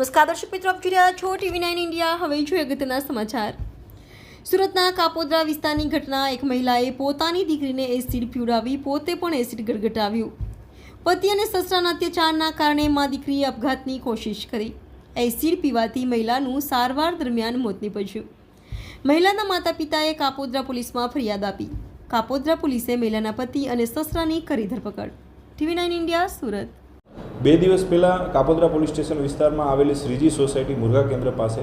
નમસ્કાર દર્શક મિત્રો, આપ જોઈ રહ્યા છો TV9 ઇન્ડિયા। હવે જોઈએ અગત્યના સમાચાર। સુરતના કાપોદ્રા વિસ્તારની ઘટના। એક મહિલાએ પોતાની દીકરીને એસિડ પીવડાવી પોતે પણ એસિડ ગટગટાવ્યું। પતિ અને સસરાના અત્યાચારના કારણે માં દીકરીએ આપઘાતની કોશિશ કરી। એસિડ પીવાથી મહિલાનું સારવાર દરમિયાન મોત નીપજ્યું। મહિલાના માતા પિતાએ કાપોદ્રા પોલીસમાં ફરિયાદ આપી। કાપોદ્રા પોલીસે મહિલાના પતિ અને સસરાની કરી ધરપકડ। TV9 India, Surat. 2 દિવસ પહેલાં કાપોદ્રા પોલીસ સ્ટેશન વિસ્તારમાં આવેલી શ્રીજી સોસાયટી મુરઘા કેન્દ્ર પાસે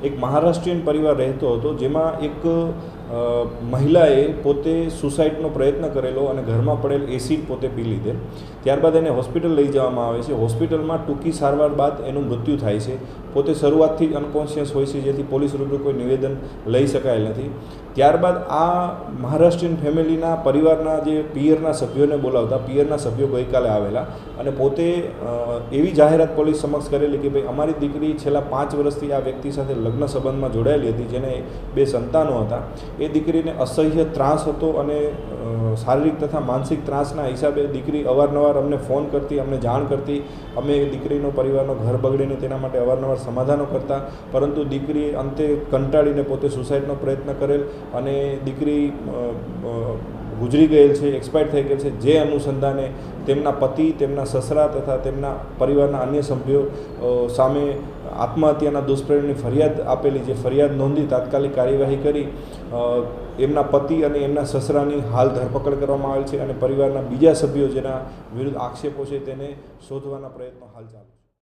એક મહારાષ્ટ્રીયન પરિવાર રહેતો હતો, જેમાં એક મહિલાએ પોતે સુસાઇડનો પ્રયત્ન કરેલો અને ઘરમાં પડેલ એસિડ પોતે પી લીધેલ। ત્યારબાદ એને હોસ્પિટલ લઈ જવામાં આવે છે। હોસ્પિટલમાં ટૂંકી સારવાર બાદ એનું મૃત્યુ થાય છે। પોતે શરૂઆતથી જ અનકોન્શિયસ હોય છે, જેથી પોલીસ રૂબરૂ કોઈ નિવેદન લઈ શકાયેલ નથી। ત્યારબાદ આ મહારાષ્ટ્રીયન ફેમિલીના પરિવારના જે પિયરના સભ્યોને બોલાવતા પિયરના સભ્યો ગઈકાલે આવેલા અને પોતે એવી જાહેરાત પોલીસ સમક્ષ કરેલી કે ભાઈ અમારી દીકરી છેલ્લા 5 વર્ષથી આ વ્યક્તિ સાથે લગ્ન સંબંધમાં જોડાયેલી હતી, જેને 2 સંતાનો હતા। એ દીકરીને અસહ્ય ત્રાસ હતો અને શારીરિક તથા માનસિક ત્રાસના હિસાબે દીકરી અવારનવાર અમને ફોન કરતી, અમને જાણ કરતી। અમે દીકરીનો પરિવારનો ઘર બગડીને તેના માટે અવારનવાર સમાધાનો કરતા, પરંતુ દીકરીએ અંતે કંટાળીને પોતે સુસાઇડનો પ્રયત્ન કરેલ અને દીકરી ગુજરી ગયેલ છે, એક્સપાયર થઈ ગયેલ છે। જે અનુસંધાને તેમના પતિ, તેમના સસરા તથા તેમના પરિવારના અન્ય સભ્યો સામે આત્મહત્યાના દુષ્પ્રેરણની ફરિયાદ આપેલી। જે ફરિયાદ નોંધી તાત્કાલિક કાર્યવાહી કરી એમના પતિ અને એમના સસરાની હાલ ધરપકડ કરવામાં આવેલ છે અને પરિવારના બીજા સભ્યો જેના વિરુદ્ધ આક્ષેપો છે તેને શોધવાના પ્રયત્નો હાલ ચાલુ છે।